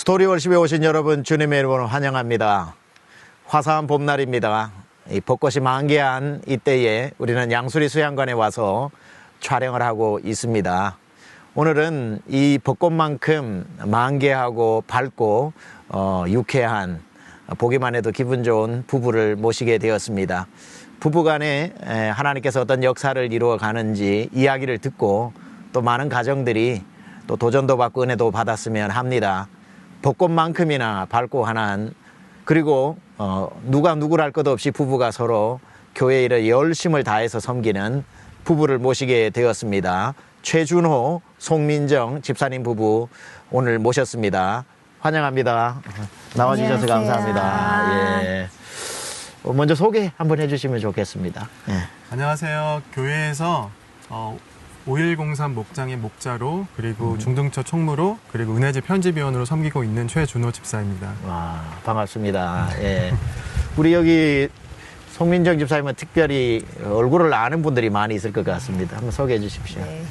스토리 월십에 오신 여러분 주님의 이름으로 환영합니다. 화사한 봄날입니다. 이 벚꽃이 만개한 이때에 우리는 양수리 수양관에 와서 촬영을 하고 있습니다. 오늘은 이 벚꽃만큼 만개하고 밝고 유쾌한, 보기만 해도 기분 좋은 부부를 모시게 되었습니다. 부부간에 하나님께서 어떤 역사를 이루어 가는지 이야기를 듣고 또 많은 가정들이 또 도전도 받고 은혜도 받았으면 합니다. 벚꽃만큼이나 밝고 환한, 그리고 누가 누구랄 것 없이 부부가 서로 교회에 일에 열심을 다해서 섬기는 부부를 모시게 되었습니다. 최준호, 송민정 집사님 부부 오늘 모셨습니다. 환영합니다. 나와주셔서 감사합니다. 예. 먼저 소개 한번 해주시면 좋겠습니다. 예. 안녕하세요. 교회에서 5103 목장의 목자로, 그리고 중등처 총무로, 그리고 은혜집 편집위원으로 섬기고 있는 최준호 집사입니다. 와, 반갑습니다. 예. 우리 여기 송민정 집사님은 특별히 얼굴을 아는 분들이 많이 있을 것 같습니다. 한번 소개해 주십시오. 네.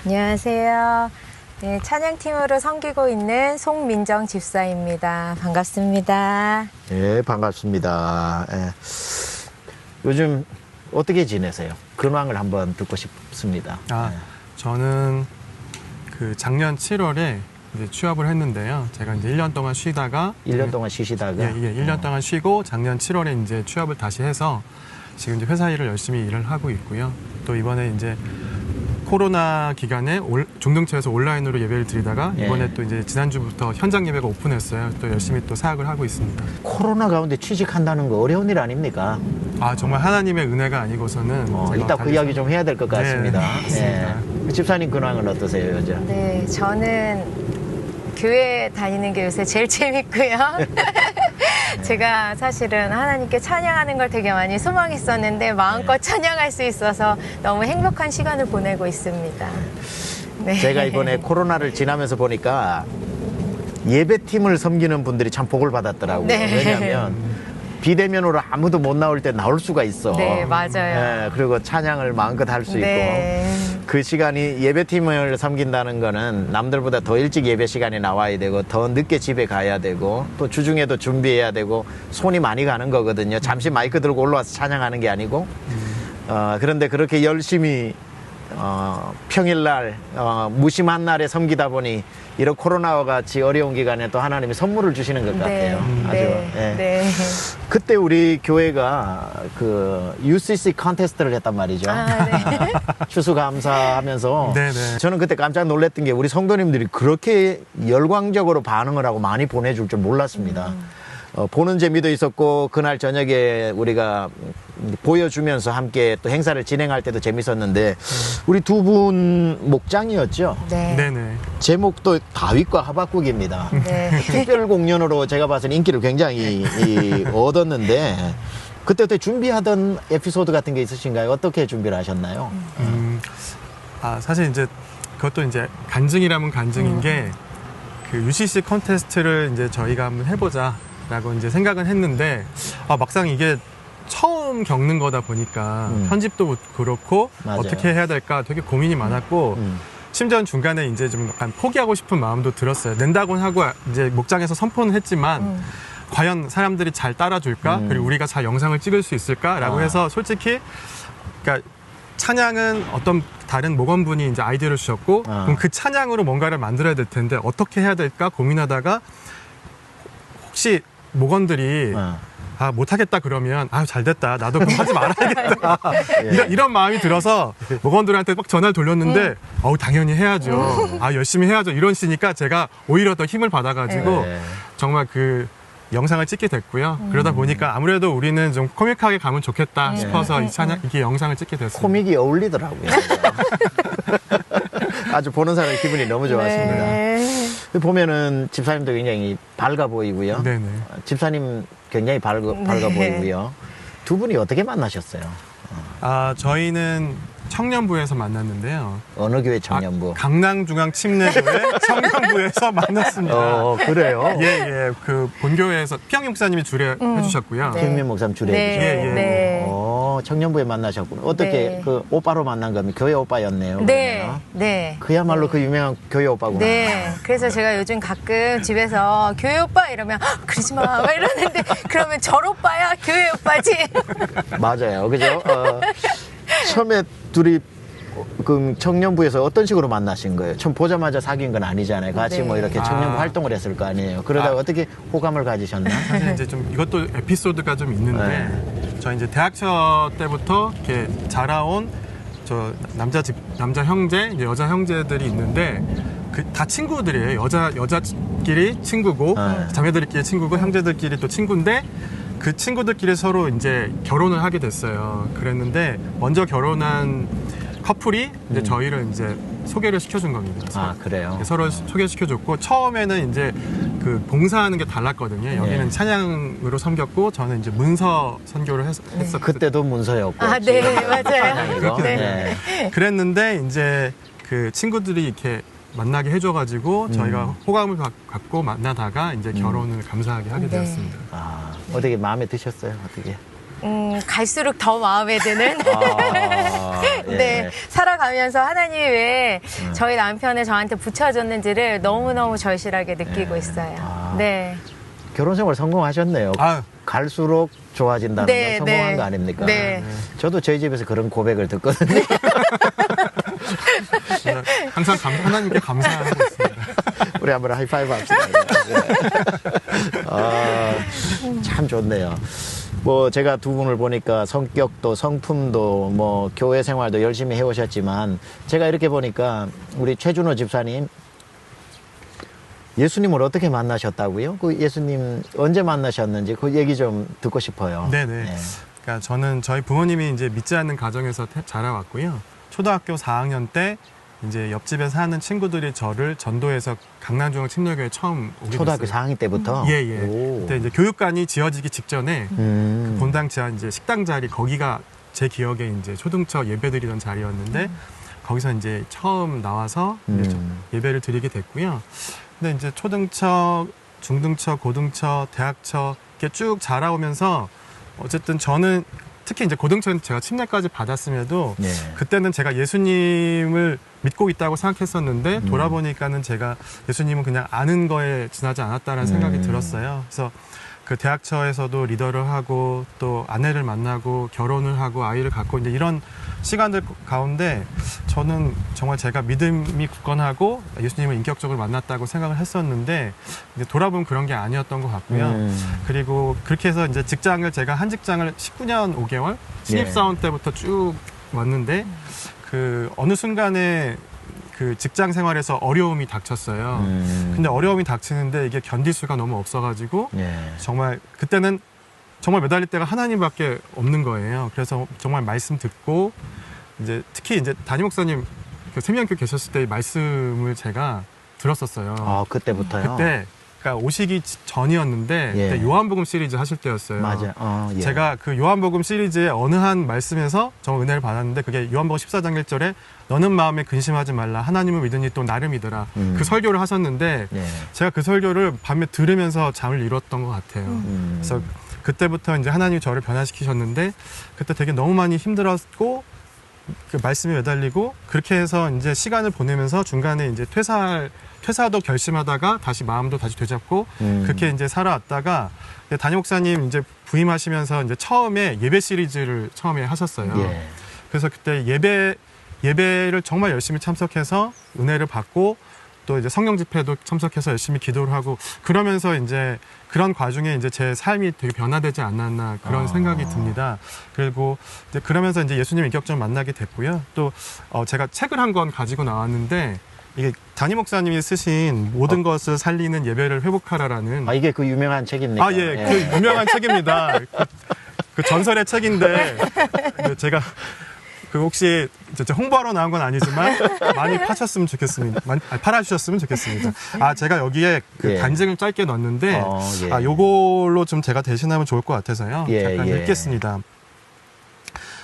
안녕하세요. 네, 찬양팀으로 섬기고 있는 송민정 집사입니다. 반갑습니다. 예, 반갑습니다. 예. 요즘 어떻게 지내세요? 근황을 한번 듣고 싶습니다. 예. 저는 그 작년 7월에 이제 취업을 했는데요. 제가 이제 1년 동안 쉬다가 1년 동안 쉬시다가 예, 1년 동안 쉬고 작년 7월에 이제 취업을 다시 해서 지금 이제 회사 일을 열심히 일을 하고 있고요. 또 이번에 이제 코로나 기간에 중등처에서 온라인으로 예배를 드리다가 이번에 또 이제 지난주부터 현장 예배가 오픈했어요. 또 열심히 또 사역을 하고 있습니다. 코로나 가운데 취직한다는 거 어려운 일 아닙니까? 정말 하나님의 은혜가 아니고서는 이따 그 이야기 좀 해야 될 것 같습니다. 네, 예. 집사님 근황은 어떠세요, 요즘? 네, 저는 교회 다니는 게 요새 제일 재밌고요. 제가 사실은 하나님께 찬양하는 걸 되게 많이 소망했었는데 마음껏 찬양할 수 있어서 너무 행복한 시간을 보내고 있습니다. 네. 제가 이번에 코로나를 지나면서 보니까 예배팀을 섬기는 분들이 참 복을 받았더라고요. 네. 왜냐하면 비대면으로 아무도 못 나올 때 나올 수가 있어. 네, 맞아요. 예, 그리고 찬양을 마음껏 할 수 네. 있고 그 시간이 예배팀을 섬긴다는 거는 남들보다 더 일찍 예배 시간에 나와야 되고 더 늦게 집에 가야 되고 또 주중에도 준비해야 되고 손이 많이 가는 거거든요. 잠시 마이크 들고 올라와서 찬양하는 게 아니고 그런데 그렇게 열심히 평일날 무심한 날에 섬기다 보니 이런 코로나와 같이 어려운 기간에 또 하나님이 선물을 주시는 것 같아요. 아주. 네. 예. 네. 그때 우리 교회가 그 UCC 컨테스트를 했단 말이죠. 네. 추수감사하면서 네네. 저는 그때 깜짝 놀랐던 게 우리 성도님들이 그렇게 열광적으로 반응을 하고 많이 보내줄 줄 몰랐습니다. 보는 재미도 있었고 그날 저녁에 우리가 보여주면서 함께 또 행사를 진행할 때도 재밌었는데 우리 두 분 목장이었죠? 네. 네네. 제목도 다윗과 하박국입니다. 네. 특별 공연으로 제가 봐서는 인기를 굉장히 얻었는데 그때 준비하던 에피소드 같은 게 있으신가요? 어떻게 준비를 하셨나요? 사실 이제 그것도 이제 간증이라면 간증인 게 그 UCC 컨테스트를 이제 저희가 한번 해보자라고 이제 생각은 했는데 막상 이게 처음 겪는 거다 보니까 편집도 그렇고 맞아요. 어떻게 해야 될까 되게 고민이 많았고 심지어 중간에 이제 좀 약간 포기하고 싶은 마음도 들었어요. 낸다고는 하고 이제 목장에서 선포는 했지만 과연 사람들이 잘 따라줄까? 그리고 우리가 잘 영상을 찍을 수 있을까라고 해서 솔직히 그러니까 찬양은 어떤 다른 목원분이 이제 아이디어를 주셨고 그럼 그 찬양으로 뭔가를 만들어야 될 텐데 어떻게 해야 될까 고민하다가 혹시 목원들이 못하겠다 그러면 잘됐다 나도 그럼 하지 말아야겠다 이런 마음이 들어서 목원들한테 막 전화를 돌렸는데 당연히 해야죠. 열심히 해야죠. 이런 식이니까 제가 오히려 더 힘을 받아가지고 정말 그 영상을 찍게 됐고요. 그러다 보니까 아무래도 우리는 좀 코믹하게 가면 좋겠다 싶어서 이게 영상을 찍게 됐습니다. 코믹이 어울리더라고요. 아주 보는 사람의 기분이 너무 좋았습니다. 네. 보면은 집사님도 굉장히 밝아 보이고요. 네네. 집사님 굉장히 밝아 보이고요. 두 분이 어떻게 만나셨어요? 저희는 청년부에서 만났는데요. 어느 교회 청년부? 강남중앙 침례교회 청년부에서 만났습니다. 그래요? 그 본교회에서 피영민 목사님이 주례해 주셨고요. 피영민 목사님 주례해 주셨고. 네. 오, 청년부에 만나셨구나. 어떻게 네. 그 오빠로 만난 겁니까? 교회 오빠였네요. 네, 그러면. 네. 그야말로 그 유명한 교회 오빠구나. 네. 그래서 제가 요즘 가끔 집에서 교회 오빠 이러면 그러지 마. 막 이러는데 그러면 절 오빠야 교회 오빠지. 맞아요. 그죠? 처음에 둘이 그 청년부에서 어떤 식으로 만나신 거예요? 처음 보자마자 사귄 건 아니잖아요. 같이 네. 뭐 이렇게 청년부 아. 활동을 했을 거 아니에요. 그러다가 어떻게 호감을 가지셨나? 사실 이제 좀 이것도 에피소드가 좀 있는데 저 이제 대학처 때부터 이렇게 자라온 저 남자 형제, 이제 여자 형제들이 있는데 그 다 친구들이에요. 여자끼리 친구고 자매들끼리 친구고 형제들끼리 또 친구인데 그 친구들끼리 서로 이제 결혼을 하게 됐어요. 그랬는데 먼저 결혼한 커플이 이제 저희를 이제 소개를 시켜준 겁니다. 아, 그래요? 서로 소개시켜줬고 처음에는 이제 그 봉사하는 게 달랐거든요. 여기는 찬양으로 섬겼고 저는 이제 문서 선교를 했었거든요. 그때도 문서였고. 아, 네, 맞아요. 그렇게 네. 그랬는데 이제 그 친구들이 이렇게 만나게 해줘가지고 저희가 호감을 갖고 만나다가 이제 결혼을 감사하게 하게 네. 되었습니다. 아, 어떻게 마음에 드셨어요? 어떻게? 갈수록 더 마음에 드는. 예. 네, 살아가면서 하나님이 왜 저희 남편을 저한테 붙여줬는지를 너무너무 절실하게 느끼고 있어요. 아. 네. 결혼 생활 성공하셨네요. 아유. 갈수록 좋아진다는 네, 건 성공한 네. 거 아닙니까? 네. 저도 저희 집에서 그런 고백을 듣거든요. 항상 하나님께 감사하고 있습니다. 우리 한번 하이파이브 합시다. 네. 아, 참 좋네요. 뭐 제가 두 분을 보니까 성격도 성품도 뭐 교회 생활도 열심히 해오셨지만 제가 이렇게 보니까 우리 최준호 집사님 예수님을 어떻게 만나셨다고요? 그 예수님 언제 만나셨는지 그 얘기 좀 듣고 싶어요. 네네. 네. 그러니까 저는 저희 부모님이 이제 믿지 않는 가정에서 자라왔고요. 초등학교 4학년 때 이제 옆집에 사는 친구들이 저를 전도해서 강남중앙 침례교회 처음 오게 초등학교 됐어요. 4학년 때부터? 예. 오. 그때 이제 교육관이 지어지기 직전에 본당 지하 이제 식당 자리 거기가 제 기억에 이제 초등처 예배드리던 자리였는데 거기서 이제 처음 나와서 이제 예배를 드리게 됐고요. 근데 이제 초등처, 중등처, 고등처, 대학처 이렇게 쭉 자라오면서 어쨌든 저는 특히 이제 고등처는 제가 침례까지 받았음에도 네. 그때는 제가 예수님을 믿고 있다고 생각했었는데 돌아보니까는 제가 예수님은 그냥 아는 거에 지나지 않았다는 생각이 들었어요. 그래서 그 대학처에서도 리더를 하고 또 아내를 만나고 결혼을 하고 아이를 갖고 이제 이런 시간들 가운데 저는 정말 제가 믿음이 굳건하고 예수님을 인격적으로 만났다고 생각을 했었는데 이제 돌아보면 그런 게 아니었던 것 같고요. 그리고 그렇게 해서 이제 직장을 제가 한 직장을 19년 5개월 신입사원 때부터 쭉 왔는데 그 어느 순간에 그 직장 생활에서 어려움이 닥쳤어요. 근데 어려움이 닥치는데 이게 견딜 수가 너무 없어가지고 네. 정말 그때는 정말 매달릴 때가 하나님밖에 없는 거예요. 그래서 정말 말씀 듣고 이제 특히 이제 담임 목사님 그 세미양교 계셨을 때 말씀을 제가 들었었어요. 아, 그때부터요? 그때 그러니까 오시기 전이었는데 예. 그때 요한복음 시리즈 하실 때였어요. 맞아요. 예. 제가 그 요한복음 시리즈의 어느 한 말씀에서 정말 은혜를 받았는데 그게 요한복음 14장 1절에 너는 마음에 근심하지 말라 하나님을 믿으니 또 나를 믿으라 그 설교를 하셨는데 네. 제가 그 설교를 밤에 들으면서 잠을 이뤘던 것 같아요. 그래서 그때부터 이제 하나님이 저를 변화시키셨는데 그때 되게 너무 많이 힘들었고 그 말씀에 매달리고 그렇게 해서 이제 시간을 보내면서 중간에 이제 퇴사도 결심하다가 다시 마음도 다시 되잡고 그렇게 이제 살아왔다가 담임 목사님 이제 부임하시면서 이제 처음에 예배 시리즈를 처음에 하셨어요. 예. 그래서 그때 예배를 정말 열심히 참석해서 은혜를 받고 또 이제 성령 집회도 참석해서 열심히 기도를 하고 그러면서 이제 그런 과정에 이제 제 삶이 되게 변화되지 않았나 그런 생각이 듭니다. 그리고 이제 그러면서 이제 예수님 인격적으로 만나게 됐고요. 또 제가 책을 한 권 가지고 나왔는데 이게 담임 목사님이 쓰신 모든 것을 살리는 예배를 회복하라라는 아, 이게 그 유명한 책입니까? 예. 그 유명한 책입니다. 그 전설의 책인데 제가 그 혹시 홍보하러 나온 건 아니지만 많이 파셨으면 좋겠습니다. 팔아주셨으면 좋겠습니다. 아 제가 여기에 그 예. 간증을 짧게 넣었는데 예. 아 요걸로 좀 제가 대신하면 좋을 것 같아서요. 예, 잠깐 예. 읽겠습니다.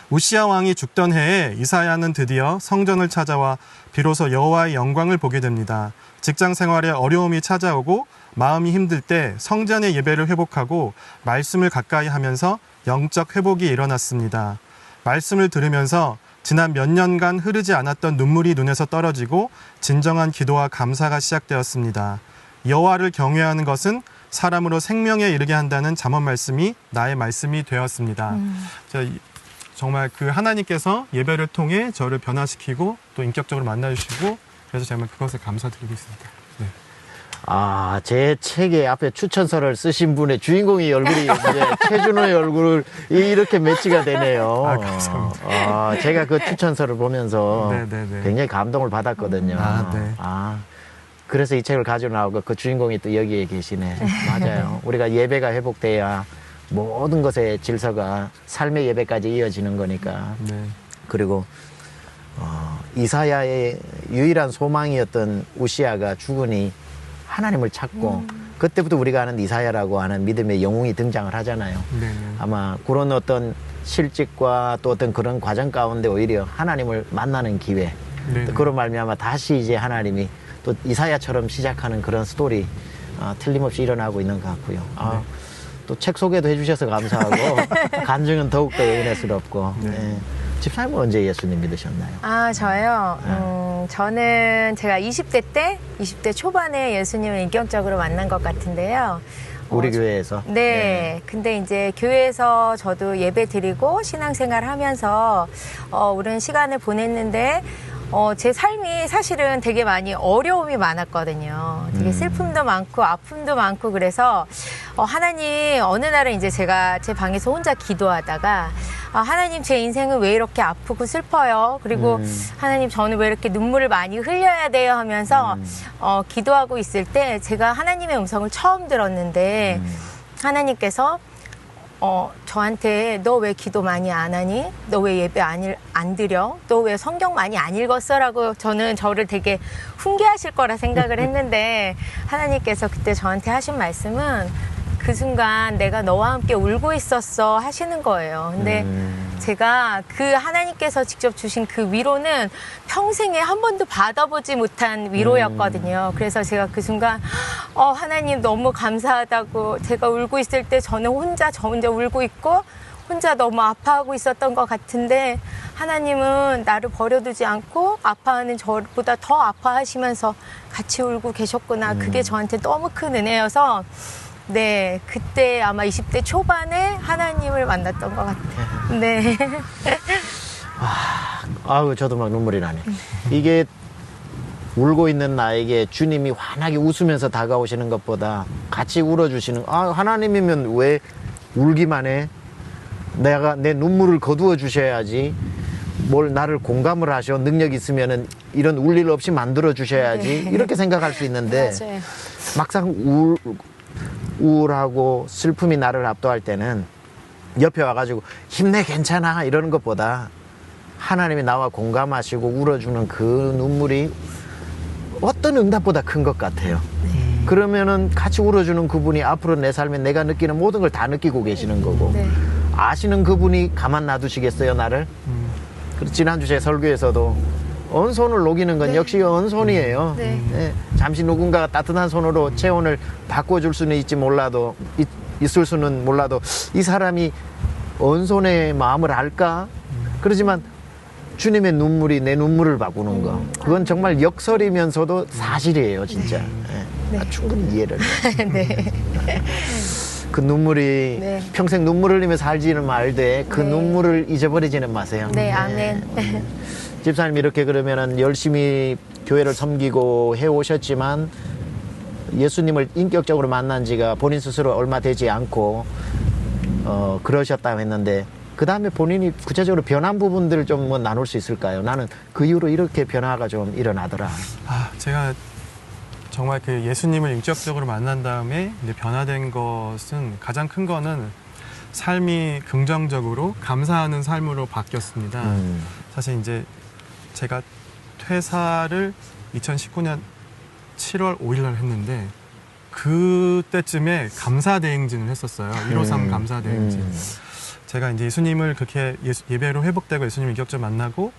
우시야 왕이 죽던 해에 이사야는 드디어 성전을 찾아와 비로소 여호와의 영광을 보게 됩니다. 직장 생활에 어려움이 찾아오고 마음이 힘들 때 성전의 예배를 회복하고 말씀을 가까이 하면서 영적 회복이 일어났습니다. 말씀을 들으면서 지난 몇 년간 흐르지 않았던 눈물이 눈에서 떨어지고 진정한 기도와 감사가 시작되었습니다. 여호와를 경외하는 것은 사람으로 생명에 이르게 한다는 잠언 말씀이 나의 말씀이 되었습니다. 정말 그 하나님께서 예배를 통해 저를 변화시키고 또 인격적으로 만나주시고 그래서 정말 그것에 감사드리고 있습니다. 네. 아, 제 책에 앞에 추천서를 쓰신 분의 주인공의 얼굴이 이제 최준호의 얼굴 이렇게 매치가 되네요. 아, 감사합니다. 아, 제가 그 추천서를 보면서 네네네. 굉장히 감동을 받았거든요. 아, 네. 아, 그래서 이 책을 가지고 나오고 그 주인공이 또 여기에 계시네. 맞아요. 우리가 예배가 회복돼야 모든 것의 질서가 삶의 예배까지 이어지는 거니까. 네. 그리고 이사야의 유일한 소망이었던 우시아가 죽으니 하나님을 찾고 그때부터 우리가 아는 이사야라고 하는 믿음의 영웅이 등장을 하잖아요. 네네. 아마 그런 어떤 실직과 또 어떤 그런 과정 가운데 오히려 하나님을 만나는 기회, 네네. 또 그런 말미암아 다시 이제 하나님이 또 이사야처럼 시작하는 그런 스토리 틀림없이 일어나고 있는 것 같고요. 네. 또 책 소개도 해주셔서 감사하고 간증은 더욱더 은혜스럽고. 네. 네. 집사님은 언제 예수님 믿으셨나요? 아, 저요? 저는 제가 20대 초반에 예수님을 인격적으로 만난 것 같은데요. 우리 교회에서? 네. 근데 이제 교회에서 저도 예배 드리고 신앙생활 하면서 오랜 시간을 보냈는데 제 삶이 사실은 되게 많이 어려움이 많았거든요. 되게 슬픔도 많고 아픔도 많고 그래서 하나님 어느 날은 이제 제가 제 방에서 혼자 기도하다가 하나님 제 인생은 왜 이렇게 아프고 슬퍼요? 그리고 하나님 저는 왜 이렇게 눈물을 많이 흘려야 돼요? 하면서 기도하고 있을 때 제가 하나님의 음성을 처음 들었는데 하나님께서 저한테 너 왜 기도 많이 안 하니? 너 왜 예배 안 드려? 너 왜 성경 많이 안 읽었어? 라고 저는 저를 되게 훈계하실 거라 생각을 했는데 하나님께서 그때 저한테 하신 말씀은 그 순간 내가 너와 함께 울고 있었어 하시는 거예요. 근데 제가 그 하나님께서 직접 주신 그 위로는 평생에 한 번도 받아보지 못한 위로였거든요. 그래서 제가 그 순간 하나님 너무 감사하다고 제가 울고 있을 때 저는 저 혼자 울고 있고 혼자 너무 아파하고 있었던 것 같은데 하나님은 나를 버려두지 않고 아파하는 저보다 더 아파하시면서 같이 울고 계셨구나. 그게 저한테 너무 큰 은혜여서 네, 그때 아마 20대 초반에 하나님을 만났던 것 같아요. 네. 아우, 저도 막 눈물이 나네. 이게 울고 있는 나에게 주님이 환하게 웃으면서 다가오시는 것보다 같이 울어주시는, 하나님이면 왜 울기만 해? 내가 내 눈물을 거두어 주셔야지. 뭘 나를 공감을 하셔. 능력 있으면은 이런 울 일 없이 만들어 주셔야지. 네. 이렇게 생각할 수 있는데 맞아요. 막상 우울하고 슬픔이 나를 압도할 때는 옆에 와가지고 힘내 괜찮아 이러는 것보다 하나님이 나와 공감하시고 울어주는 그 눈물이 어떤 응답보다 큰 것 같아요. 그러면은 같이 울어주는 그분이 앞으로 내 삶에 내가 느끼는 모든 걸 다 느끼고 계시는 거고 네. 아시는 그분이 가만 놔두시겠어요 나를? 그리고 지난주 제 설교에서도 언손을 녹이는 건 네. 역시 언손이에요. 네. 네. 잠시 누군가가 따뜻한 손으로 체온을 바꿔줄 수는 있을 수는 몰라도 이 사람이 언손의 마음을 알까? 그렇지만 주님의 눈물이 내 눈물을 바꾸는 거 그건 정말 역설이면서도 사실이에요 진짜. 네. 충분히 이해를 해요. 네. 그 눈물이 네. 평생 눈물 흘리며 살지는 말되 그 네. 눈물을 잊어버리지는 마세요. 네, 아멘. 집사님 이렇게 그러면은 열심히 교회를 섬기고 해오셨지만 예수님을 인격적으로 만난 지가 본인 스스로 얼마 되지 않고 그러셨다고 했는데 그 다음에 본인이 구체적으로 변한 부분들을 좀 뭐 나눌 수 있을까요? 나는 그 이후로 이렇게 변화가 좀 일어나더라. 제가 정말 그 예수님을 인격적으로 만난 다음에 이제 변화된 것은 가장 큰 거는 삶이 긍정적으로 감사하는 삶으로 바뀌었습니다. 사실 이제 제가 퇴사를 2019년 7월 5일 날 했는데 그때쯤에 감사대행진을 했었어요. 153 감사대행진. 제가 이제 예수님을 그렇게 예배로 회복되고 예수님을 인격적으로 만나고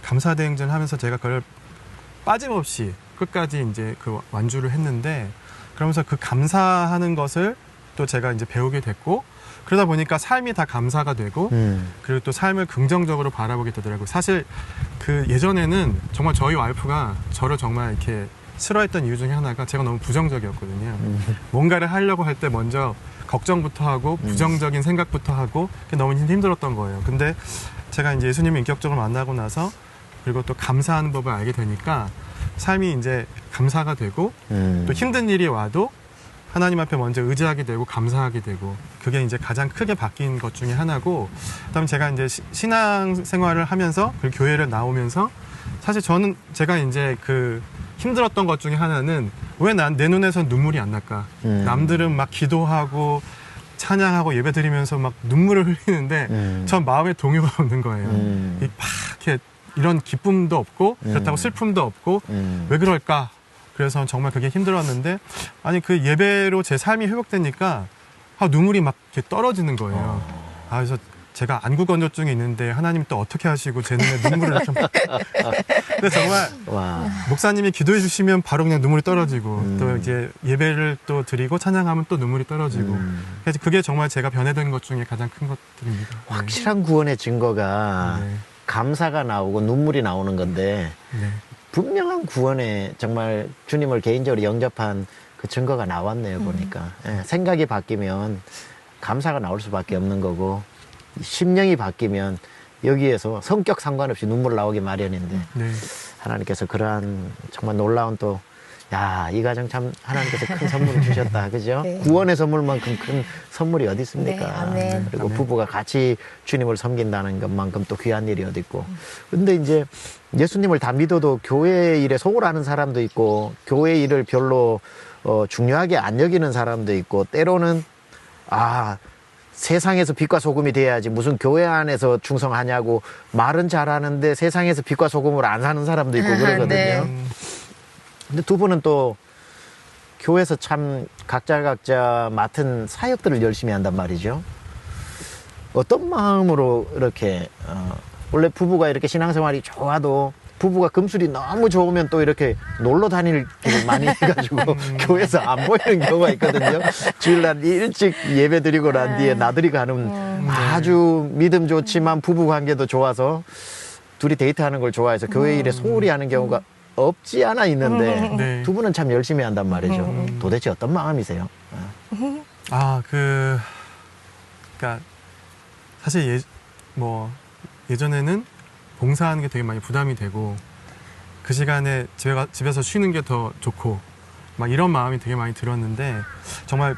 감사대행진을 하면서 제가 그걸 빠짐없이 끝까지 이제 그 완주를 했는데 그러면서 그 감사하는 것을 또 제가 이제 배우게 됐고 그러다 보니까 삶이 다 감사가 되고 그리고 또 삶을 긍정적으로 바라보게 되더라고요. 사실 그 예전에는 정말 저희 와이프가 저를 정말 이렇게 싫어했던 이유 중에 하나가 제가 너무 부정적이었거든요. 뭔가를 하려고 할 때 먼저 걱정부터 하고 부정적인 생각부터 하고 그게 너무 힘들었던 거예요. 근데 제가 이제 예수님을 인격적으로 만나고 나서 그리고 또 감사하는 법을 알게 되니까 삶이 이제 감사가 되고 또 힘든 일이 와도 하나님 앞에 먼저 의지하게 되고 감사하게 되고 그게 이제 가장 크게 바뀐 것 중에 하나고 그다음에 제가 이제 신앙 생활을 하면서 그리고 교회를 나오면서 사실 저는 제가 이제 그 힘들었던 것 중에 하나는 왜 내 눈에선 눈물이 안 날까? 남들은 막 기도하고 찬양하고 예배드리면서 막 눈물을 흘리는데 전 마음에 동요가 없는 거예요. 막 이렇게 이런 기쁨도 없고 그렇다고 슬픔도 없고 왜 그럴까? 그래서 정말 그게 힘들었는데 아니 그 예배로 제 삶이 회복되니까 눈물이 막 이렇게 떨어지는 거예요. 그래서 제가 안구건조증이 있는데 하나님 또 어떻게 하시고 제 눈에 눈물을 좀 근데 정말 와. 목사님이 기도해 주시면 바로 그냥 눈물이 떨어지고 또 이제 예배를 또 드리고 찬양하면 또 눈물이 떨어지고 그래서 그게 정말 제가 변화된 것 중에 가장 큰 것들입니다. 확실한 구원의 증거가 네. 감사가 나오고 눈물이 나오는 건데 네. 분명한 구원에 정말 주님을 개인적으로 영접한 그 증거가 나왔네요, 보니까. 예, 생각이 바뀌면 감사가 나올 수밖에 없는 거고, 심령이 바뀌면 여기에서 성격 상관없이 눈물 나오기 마련인데, 네. 하나님께서 그러한 정말 놀라운 또, 야, 이 가정 참 하나님께서 큰 선물을 주셨다. 그죠? 네. 구원의 선물만큼 큰 선물이 어디 있습니까? 네, 아멘. 그리고 아멘. 부부가 같이 주님을 섬긴다는 것만큼 또 귀한 일이 어디 있고. 근데 이제 예수님을 다 믿어도 교회 일에 소홀하는 사람도 있고, 교회 일을 별로 중요하게 안 여기는 사람도 있고, 때로는 세상에서 빛과 소금이 돼야지 무슨 교회 안에서 충성하냐고 말은 잘하는데 세상에서 빛과 소금으로 안 사는 사람도 있고 그러거든요. 네. 근데 두 분은 또 교회에서 참 각자 맡은 사역들을 열심히 한단 말이죠. 어떤 마음으로 이렇게 원래 부부가 이렇게 신앙생활이 좋아도 부부가 금술이 너무 좋으면 또 이렇게 놀러 다닐 길을 많이 해가지고 교회에서 안 보이는 경우가 있거든요. 주일날 일찍 예배 드리고 난 뒤에 나들이 가는 아주 믿음 좋지만 부부 관계도 좋아서 둘이 데이트하는 걸 좋아해서 교회 일에 소홀히 하는 경우가 없지 않아 있는데 네. 두 분은 참 열심히 한단 말이죠. 도대체 어떤 마음이세요? 그러니까 사실 예전에는 봉사하는 게 되게 많이 부담이 되고 그 시간에 집에서 쉬는 게 더 좋고 막 이런 마음이 되게 많이 들었는데 정말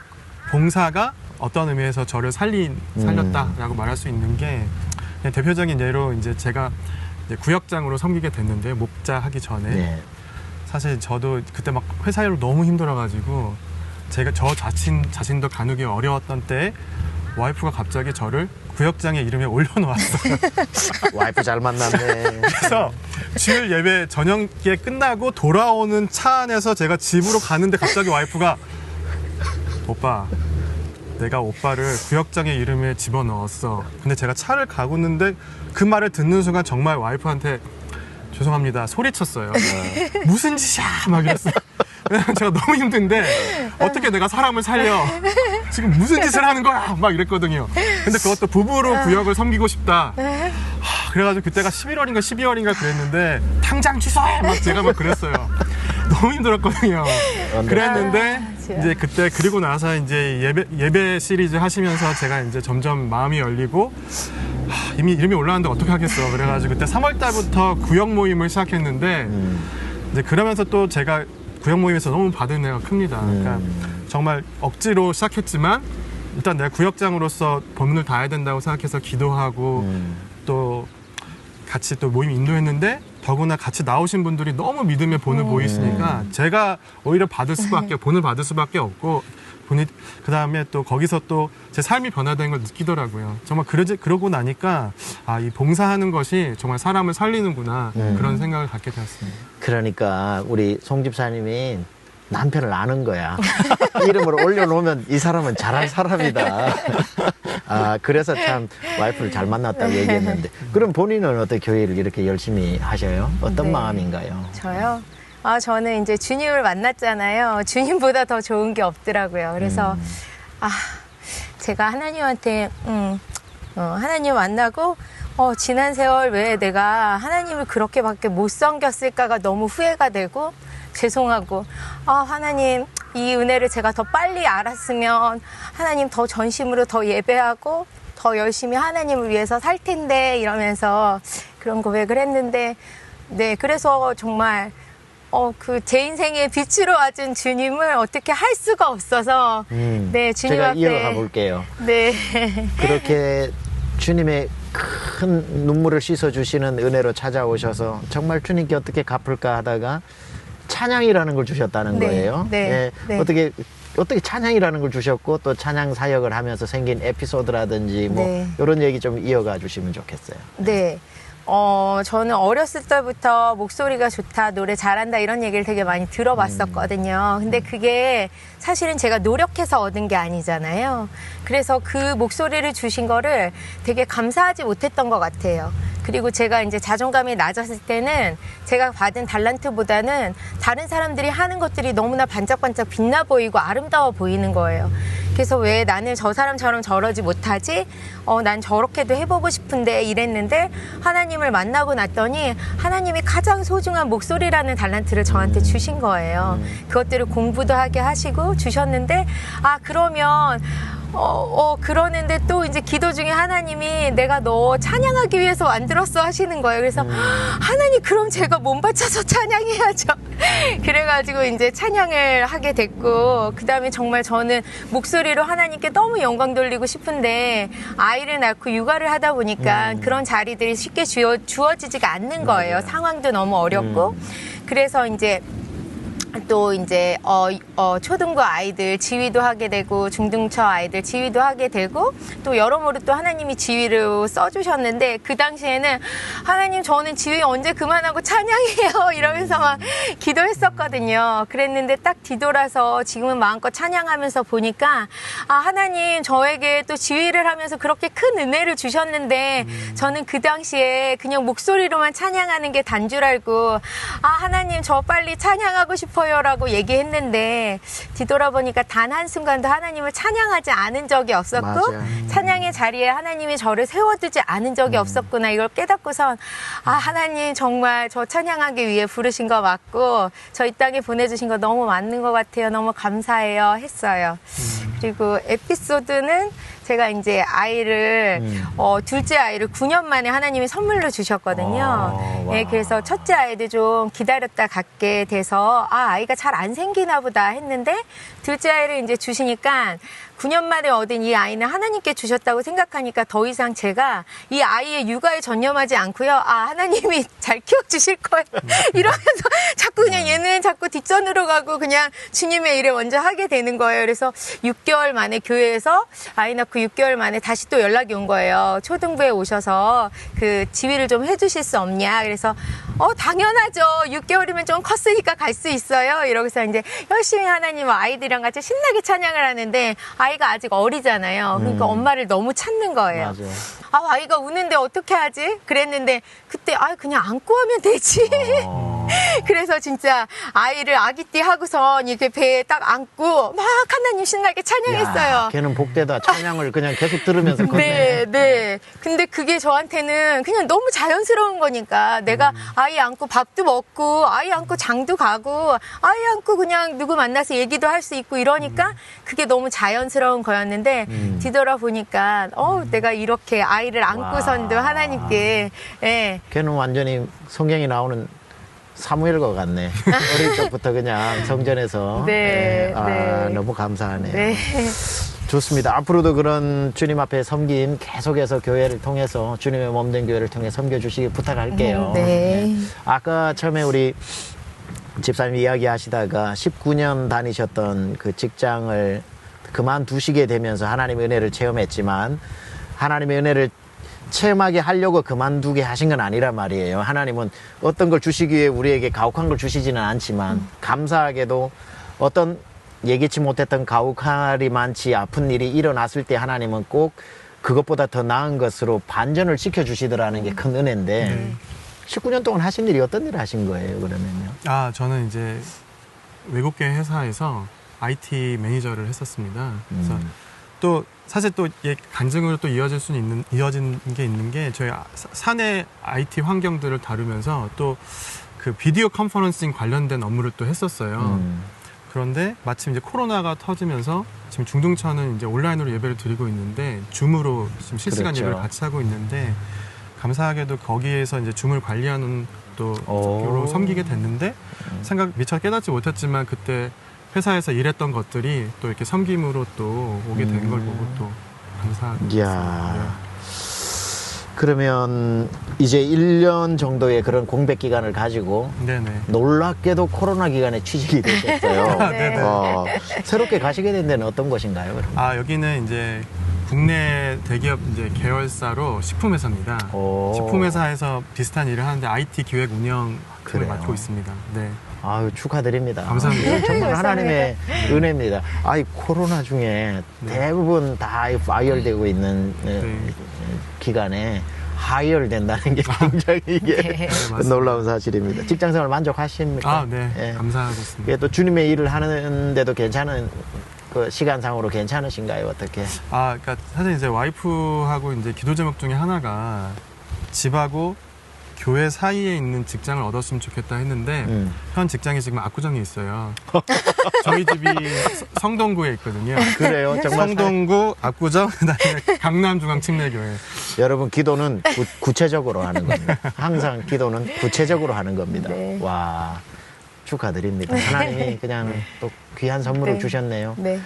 봉사가 어떤 의미에서 저를 살렸다라고 말할 수 있는 게 그냥 대표적인 예로 이제 제가 이제 구역장으로 섬기게 됐는데 목자 하기 전에 네. 사실 저도 그때 막 회사 일로 너무 힘들어가지고 제가 저 자신도 가누기 어려웠던 때에 와이프가 갑자기 저를 구역장의 이름에 올려놓았어요. 와이프 잘 만났네. 그래서 주일 예배 저녁에 끝나고 돌아오는 차 안에서 제가 집으로 가는데 갑자기 와이프가 오빠 내가 오빠를 구역장의 이름에 집어넣었어. 근데 제가 차를 가고 있는데 그 말을 듣는 순간 정말 와이프한테 죄송합니다 소리쳤어요. 무슨 짓이야 막 이랬어요. 왜냐면 제가 너무 힘든데 어떻게 내가 사람을 살려 지금 무슨 짓을 하는 거야 막 이랬거든요. 근데 그것도 부부로 구역을 섬기고 싶다. 그래가지고 그때가 11월인가 12월인가 그랬는데 당장 취소해 막 제가 막 그랬어요. 너무 힘들었거든요. 그랬는데 이제 그때 그리고 나서 이제 예배 시리즈 하시면서 제가 이제 점점 마음이 열리고 이미 이름이 올라왔는데 어떻게 하겠어. 그래가지고 그때 3월 달부터 구역 모임을 시작했는데 이제 그러면서 또 제가 구역 모임에서 너무 받은 애가 큽니다. 그러니까 정말 억지로 시작했지만 일단 내가 구역장으로서 본분을 다해야 된다고 생각해서 기도하고 또 같이 또 모임 인도했는데 더구나 같이 나오신 분들이 너무 믿음의 본을 보이시니까 제가 오히려 본을 받을 수밖에 없고 그 다음에 또 거기서 또 제 삶이 변화된 걸 느끼더라고요. 정말 그러고 나니까 이 봉사하는 것이 정말 사람을 살리는구나 그런 생각을 갖게 되었습니다. 그러니까 우리 송 집사님이 남편을 아는 거야. 이름을 올려놓으면 이 사람은 잘할 사람이다. 그래서 참 와이프를 잘 만났다고 얘기했는데 그럼 본인은 어떻게 교회를 이렇게 열심히 하셔요? 어떤 네. 마음인가요? 저요? 저는 이제 주님을 만났잖아요. 주님보다 더 좋은 게 없더라고요. 그래서 제가 하나님한테 하나님 만나고 지난 세월 왜 내가 하나님을 그렇게밖에 못 섬겼을까가 너무 후회가 되고 죄송하고 하나님 이 은혜를 제가 더 빨리 알았으면 하나님 더 전심으로 더 예배하고 더 열심히 하나님을 위해서 살 텐데 이러면서 그런 고백을 했는데 네 그래서 정말 제 인생의 빛으로 와준 주님을 어떻게 할 수가 없어서 네 주님 제가 앞에 이어가 볼게요. 네 그렇게 주님의 큰 눈물을 씻어주시는 은혜로 찾아오셔서 정말 주님께 어떻게 갚을까 하다가 찬양이라는 걸 주셨다는 네, 거예요. 네, 네. 어떻게 찬양이라는 걸 주셨고 또 찬양 사역을 하면서 생긴 에피소드라든지 뭐 네. 이런 얘기 좀 이어가 주시면 좋겠어요. 네. 저는 어렸을 때부터 목소리가 좋다, 노래 잘한다 이런 얘기를 되게 많이 들어봤었거든요. 근데 그게 사실은 제가 노력해서 얻은 게 아니잖아요. 그래서 그 목소리를 주신 거를 되게 감사하지 못했던 것 같아요. 그리고 제가 이제 자존감이 낮았을 때는 제가 받은 달란트보다는 다른 사람들이 하는 것들이 너무나 반짝반짝 빛나 보이고 아름다워 보이는 거예요. 그래서 왜 나는 저 사람처럼 저러지 못하지? 난 저렇게도 해보고 싶은데 이랬는데 하나님을 만나고 났더니 하나님이 가장 소중한 목소리라는 달란트를 저한테 주신 거예요. 그것들을 공부도 하게 하시고 주셨는데 그러면 그러는데 또 이제 기도 중에 하나님이 내가 너 찬양하기 위해서 만들었어 하시는 거예요. 그래서 하나님 그럼 제가 몸 바쳐서 찬양해야죠. 그래가지고 이제 찬양을 하게 됐고 그 다음에 정말 저는 목소리로 하나님께 너무 영광 돌리고 싶은데 아이를 낳고 육아를 하다 보니까 그런 자리들이 쉽게 주어지지가 않는 거예요. 맞아요. 상황도 너무 어렵고 그래서 이제 또 이제 초등부 아이들 지휘도 하게 되고 중등처 아이들 지휘도 하게 되고 또 여러모로 또 하나님이 지휘를 써주셨는데 그 당시에는 하나님 저는 지휘 언제 그만하고 찬양해요 이러면서 막 기도했었거든요. 그랬는데 딱 뒤돌아서 지금은 마음껏 찬양하면서 보니까 하나님 저에게 또 지휘를 하면서 그렇게 큰 은혜를 주셨는데 저는 그 당시에 그냥 목소리로만 찬양하는 게 단 줄 알고 하나님 저 빨리 찬양하고 싶어요 라고 얘기했는데 뒤돌아보니까 단 한순간도 하나님을 찬양하지 않은 적이 없었고 맞아요. 찬양의 자리에 하나님이 저를 세워두지 않은 적이 없었구나 이걸 깨닫고선 하나님 정말 저 찬양하기 위해 부르신 거 맞고 저 이 땅에 보내주신 거 너무 맞는 것 같아요. 너무 감사해요 했어요. 그리고 에피소드는 제가 이제 아이를 둘째 아이를 9년 만에 하나님이 선물로 주셨거든요. 예, 그래서 첫째 아이도 좀 기다렸다 갖게 돼서 아이가 잘 안 생기나 보다 했는데 둘째 아이를 이제 주시니까 9년 만에 얻은 이 아이는 하나님께 주셨다고 생각하니까 더 이상 제가 이 아이의 육아에 전념하지 않고요. 하나님이 잘 키워주실 거예요. 이러면서 자꾸 그냥 얘는 자꾸 뒷전으로 가고 그냥 주님의 일을 먼저 하게 되는 거예요. 그래서 6개월 만에 교회에서 아이 낳고 6개월 만에 다시 또 연락이 온 거예요. 초등부에 오셔서 그 지휘를 좀 해주실 수 없냐. 그래서 당연하죠. 6개월이면 좀 컸으니까 갈 수 있어요. 이러고서 이제 열심히 하나님 아이들이랑 같이 신나게 찬양을 하는데 아이가 아직 어리잖아요. 그러니까 엄마를 너무 찾는 거예요. 맞아요. 아이가 우는데 어떻게 하지? 그랬는데 그때 그냥 안고 하면 되지. 그래서 진짜 아이를 아기띠 하고선 이렇게 배에 딱 안고 막 하나님 신나게 찬양했어요. 야, 걔는 복되다. 찬양을 그냥 계속 들으면서 컸네. 네. 근데 그게 저한테는 그냥 너무 자연스러운 거니까 내가 아이 안고 밥도 먹고 아이 안고 장도 가고 아이 안고 그냥 누구 만나서 얘기도 할 수 있고 이러니까 그게 너무 자연스러운 거였는데 뒤돌아보니까 내가 이렇게 아이를 안고선도 하나님께 걔는 완전히 성경이 나오는 사무엘과 같네. 어릴 적부터 그냥 성전에서. 네. 너무 감사하네요. 네. 좋습니다. 앞으로도 그런 주님 앞에 섬김 계속해서 교회를 통해서 주님의 몸된 교회를 통해 섬겨주시기 부탁할게요. 네. 아까 처음에 우리 집사님 이야기하시다가 19년 다니셨던 그 직장을 그만두시게 되면서 하나님의 은혜를 체험했지만 하나님의 은혜를 체험하게 하려고 그만두게 하신 건 아니란 말이에요. 하나님은 어떤 걸 주시기 위해 우리에게 가혹한 걸 주시지는 않지만 감사하게도 어떤 예기치 못했던 가혹할이 많지 아픈 일이 일어났을 때 하나님은 꼭 그것보다 더 나은 것으로 반전을 시켜주시더라는 게 큰 은혜인데 19년 동안 하신 일이 어떤 일을 하신 거예요, 그러면요? 저는 이제 외국계 회사에서 IT 매니저를 했었습니다. 그래서 또 사실 또 간증으로 또 이어진 게 있는 게 저희 사내 IT 환경들을 다루면서 또 그 비디오 컨퍼런싱 관련된 업무를 또 했었어요. 그런데 마침 이제 코로나가 터지면서 지금 중등처는 이제 온라인으로 예배를 드리고 있는데 줌으로 지금 실시간 그렇죠. 예배를 같이 하고 있는데 감사하게도 거기에서 이제 줌을 관리하는 또 쪽으로 섬기게 됐는데 미처 깨닫지 못했지만 그때 회사에서 일했던 것들이 또 이렇게 섬김으로 또 오게 된 걸 보고 또 감사하고 이야. 있습니다. 그러면 이제 1년 정도의 그런 공백 기간을 가지고 네네. 놀랍게도 코로나 기간에 취직이 되셨어요. 네. 새롭게 가시게 된 데는 어떤 곳인가요? 그럼? 아, 여기는 이제 국내 대기업 이제 계열사로 식품회사입니다. 오. 식품회사에서 비슷한 일을 하는데 IT 기획 운영 팀을 그래요? 맡고 있습니다. 네. 아유, 축하드립니다. 감사합니다. 이건 정말 하나님의 은혜입니다. 아이, 코로나 중에 대부분 다 파이어되고 있는 기간에 하이어된다는 게 굉장히 이게 맞습니다. 놀라운 사실입니다. 직장생활 만족하십니까? 아, 네. 예. 감사하고 있습니다. 이게 또 주님의 일을 하는데도 괜찮은 그 시간상으로 괜찮으신가요? 어떻게? 아, 그러니까 사실 이제 와이프하고 이제 기도 제목 중에 하나가 집하고 교회 사이에 있는 직장을 얻었으면 좋겠다 했는데 현 직장이 지금 압구정에 있어요. 저희 집이 성동구에 있거든요. 그래요? 정말 성동구, 압구정, 그다음에 강남중앙침례교회. 여러분, 기도는 구체적으로 하는 겁니다. 항상 기도는 구체적으로 하는 겁니다. 네. 와, 축하드립니다. 하나님이 그냥 또 귀한 선물을 네. 주셨네요. 네.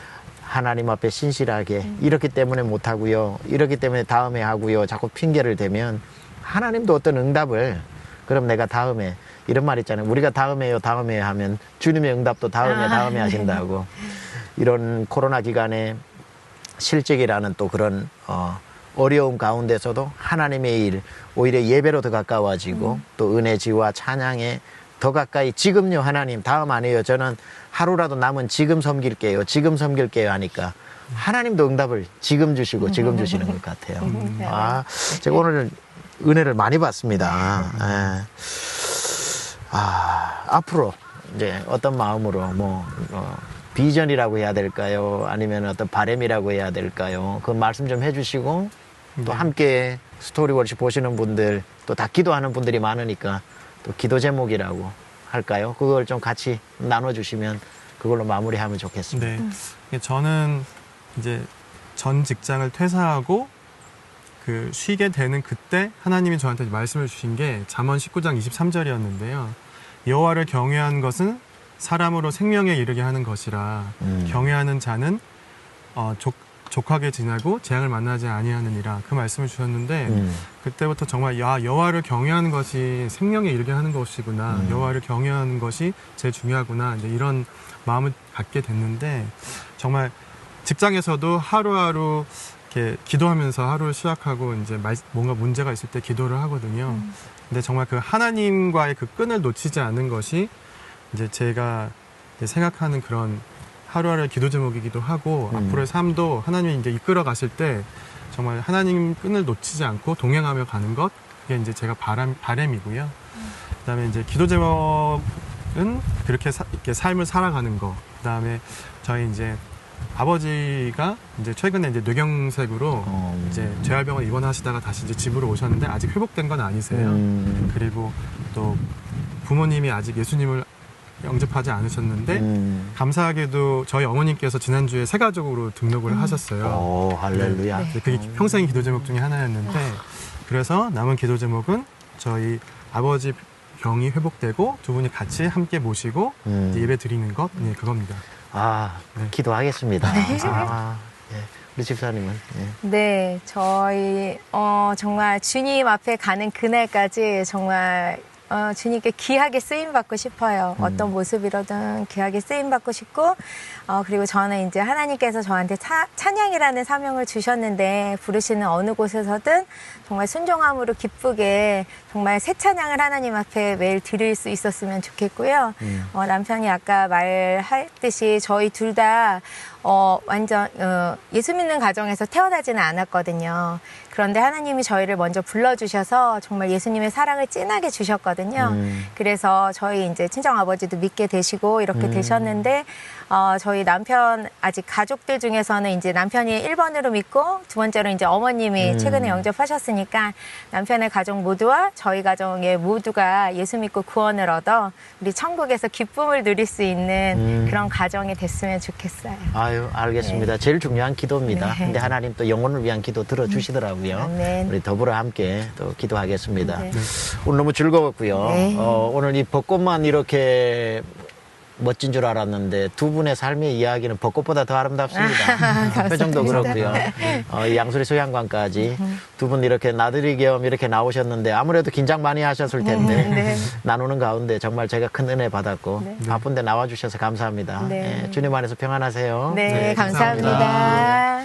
하나님 앞에 신실하게 이렇기 때문에 못하고요. 이렇기 때문에 다음에 하고요. 자꾸 핑계를 대면 하나님도 어떤 응답을 그럼 내가 다음에 이런 말 있잖아요. 우리가 다음에요 하면 주님의 응답도 다음에 하신다고. 이런 코로나 기간에 실직이라는 또 그런 어려움 가운데서도 하나님의 일 오히려 예배로 더 가까워지고 또 은혜지와 찬양에 더 가까이 지금요 하나님 다음 아니에요. 저는 하루라도 남은 지금 섬길게요 하니까 하나님도 응답을 지금 주시고 지금 주시는 것 같아요. 아, 제가 오늘 은혜를 많이 받습니다. 예. 아, 앞으로 이제 어떤 마음으로 비전이라고 해야 될까요? 아니면 어떤 바람이라고 해야 될까요? 그 말씀 좀 해주시고 또 함께 스토리워십 보시는 분들 또 다 기도하는 분들이 많으니까 또 기도 제목이라고 할까요? 그걸 좀 같이 나눠주시면 그걸로 마무리하면 좋겠습니다. 네. 저는 이제 전 직장을 퇴사하고 그 쉬게 되는 그때 하나님이 저한테 말씀을 주신 게 잠언 19장 23절이었는데요. 여호와를 경외한 것은 사람으로 생명에 이르게 하는 것이라 경외하는 자는 족하게 지나고 재앙을 만나지 아니하느니라 그 말씀을 주셨는데 그때부터 정말 여호와를 경외하는 것이 생명에 이르게 하는 것이구나 여호와를 경외하는 것이 제일 중요하구나 이제 이런 마음을 갖게 됐는데 정말 직장에서도 하루하루 이렇게 기도하면서 하루를 시작하고 이제 뭔가 문제가 있을 때 기도를 하거든요. 근데 정말 그 하나님과의 그 끈을 놓치지 않는 것이 이제 제가 이제 생각하는 그런 하루하루의 기도 제목이기도 하고 앞으로의 삶도 하나님이 이제 이끌어 가실 때 정말 하나님 끈을 놓치지 않고 동행하며 가는 것 그게 이제 제가 바람이고요. 그다음에 이제 기도 제목은 그렇게 이렇게 삶을 살아가는 거. 그다음에 저희 이제 아버지가 이제 최근에 이제 뇌경색으로 이제 재활병원 입원하시다가 다시 이제 집으로 오셨는데 아직 회복된 건 아니세요. 그리고 또 부모님이 아직 예수님을 영접하지 않으셨는데 감사하게도 저희 어머님께서 지난주에 새 가족으로 등록을 하셨어요. 오, 할렐루야. 네. 그게 평생 기도 제목 중에 하나였는데 그래서 남은 기도 제목은 저희 아버지 병이 회복되고 두 분이 같이 함께 모시고 이제 예배 드리는 것 네, 그겁니다. 아, 네. 기도하겠습니다. 아, 예. 우리 집사님은? 예. 네, 저희 정말 주님 앞에 가는 그날까지 정말 주님께 귀하게 쓰임 받고 싶어요. 어떤 모습이로든 귀하게 쓰임 받고 싶고 그리고 저는 이제 하나님께서 저한테 찬양이라는 사명을 주셨는데 부르시는 어느 곳에서든 정말 순종함으로 기쁘게 정말 새 찬양을 하나님 앞에 매일 드릴 수 있었으면 좋겠고요. 남편이 아까 말했듯이 저희 둘 다 완전 예수 믿는 가정에서 태어나지는 않았거든요. 그런데 하나님이 저희를 먼저 불러주셔서 정말 예수님의 사랑을 진하게 주셨거든요. 그래서 저희 이제 친정 아버지도 믿게 되시고 이렇게 되셨는데 저희 남편 아직 가족들 중에서는 이제 남편이 1번으로 믿고 두 번째로 이제 어머님이 최근에 영접하셨으니까 남편의 가족 모두와 저희 가정의 모두가 예수 믿고 구원을 얻어 우리 천국에서 기쁨을 누릴 수 있는 그런 가정이 됐으면 좋겠어요. 아유, 알겠습니다. 제일 중요한 기도입니다. 네. 근데 하나님 또 영혼을 위한 기도 들어주시더라고요. 아멘. 우리 더불어 함께 또 기도하겠습니다. 네. 오늘 너무 즐거웠고요. 네. 오늘 이 벚꽃만 이렇게 멋진 줄 알았는데 두 분의 삶의 이야기는 벚꽃보다 더 아름답습니다. 표정도 그렇고요. 이 양수리 수양관까지 두 분 이렇게 나들이 겸 이렇게 나오셨는데 아무래도 긴장 많이 하셨을 텐데 네. 나누는 가운데 정말 제가 큰 은혜 받았고 네. 바쁜데 나와주셔서 감사합니다. 네. 예, 주님 안에서 평안하세요. 네, 네, 감사합니다.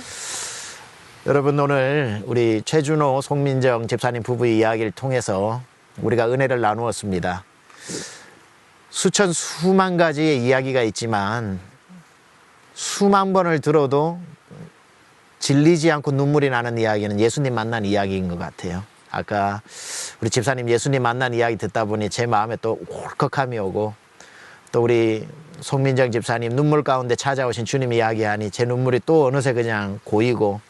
여러분 오늘 우리 최준호, 송민정 집사님 부부의 이야기를 통해서 우리가 은혜를 나누었습니다. 수천 수만 가지의 이야기가 있지만 수만 번을 들어도 질리지 않고 눈물이 나는 이야기는 예수님 만난 이야기인 것 같아요. 아까 우리 집사님 예수님 만난 이야기 듣다 보니 제 마음에 또 울컥함이 오고 또 우리 송민정 집사님 눈물 가운데 찾아오신 주님 이야기하니 제 눈물이 또 어느새 그냥 고이고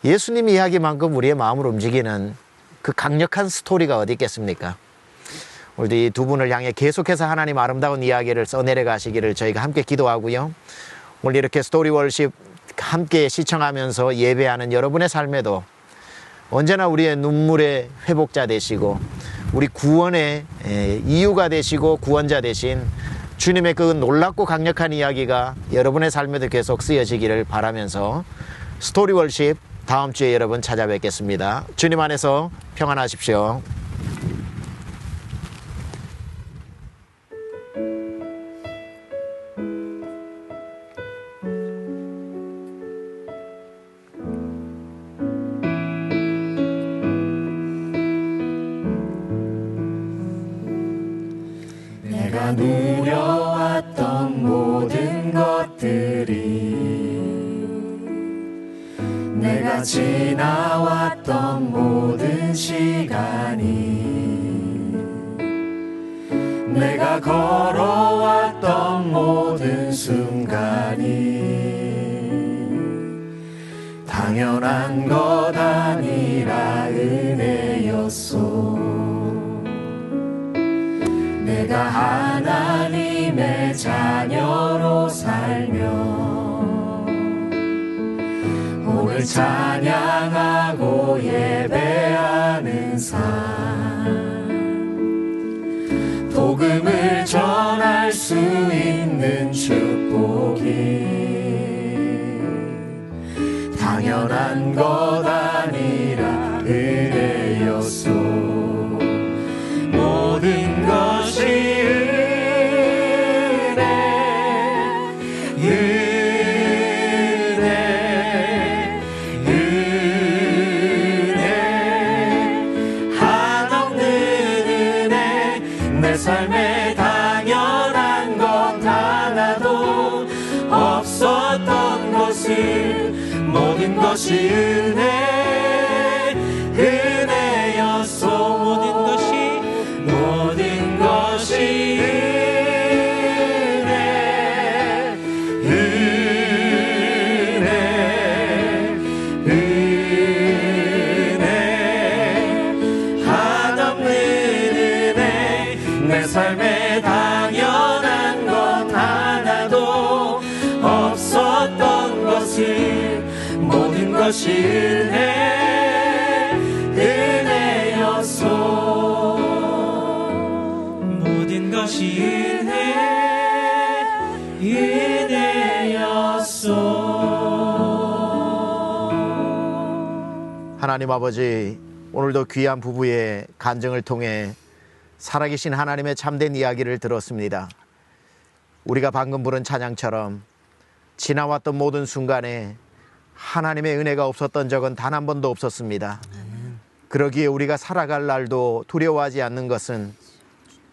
예수님 이야기만큼 우리의 마음을 움직이는 그 강력한 스토리가 어디 있겠습니까? 오늘도 이 두 분을 향해 계속해서 하나님 아름다운 이야기를 써내려 가시기를 저희가 함께 기도하고요. 오늘 이렇게 스토리 월십 함께 시청하면서 예배하는 여러분의 삶에도 언제나 우리의 눈물의 회복자 되시고 우리 구원의 이유가 되시고 구원자 되신 주님의 그 놀랍고 강력한 이야기가 여러분의 삶에도 계속 쓰여지기를 바라면서 스토리 월십 다음 주에 여러분 찾아뵙겠습니다. 주님 안에서 평안하십시오. 내가 누려왔던 모든 것들이 내가 지나왔던 모든 시간이 내가 걸어왔던 모든 순간이 당연한 것 아니라 은혜였소. 내가 하나님의 자녀로 살며 오늘 찬양하고 예배하는 삶 복음을 전할 수 있는 축복이 당연한 것 아니라 은혜였소. 모든 것이 은혜 한없는 은혜 내 삶에 당연한 것 하나도 없었던 것을 모든 것이 은혜였소. 모든 것이 은혜 한없는 은혜 내 삶에 당연한 것 하나도 없었던 것을 모든 것이 은혜였소. 모든 것이 은혜였소. 하나님 아버지, 오늘도 귀한 부부의 간증을 통해 살아계신 하나님의 참된 이야기를 들었습니다. 우리가 방금 부른 찬양처럼 지나왔던 모든 순간에 하나님의 은혜가 없었던 적은 단 한 번도 없었습니다. 그러기에 우리가 살아갈 날도 두려워하지 않는 것은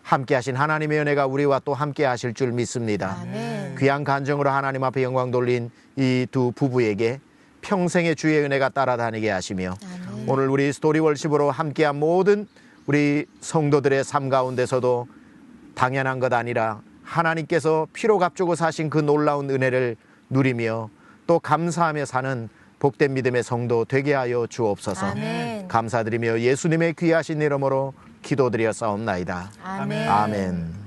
함께 하신 하나님의 은혜가 우리와 또 함께 하실 줄 믿습니다. 아멘. 귀한 간증으로 하나님 앞에 영광 돌린 이 두 부부에게 평생의 주의 은혜가 따라다니게 하시며 아멘. 오늘 우리 스토리 월십으로 함께한 모든 우리 성도들의 삶 가운데서도 당연한 것 아니라 하나님께서 피로 값주고 사신 그 놀라운 은혜를 누리며 또 감사하며 사는 복된 믿음의 성도 되게 하여 주옵소서. 아멘. 감사드리며 예수님의 귀하신 이름으로 기도드려 싸움나이다. 아멘. 아멘.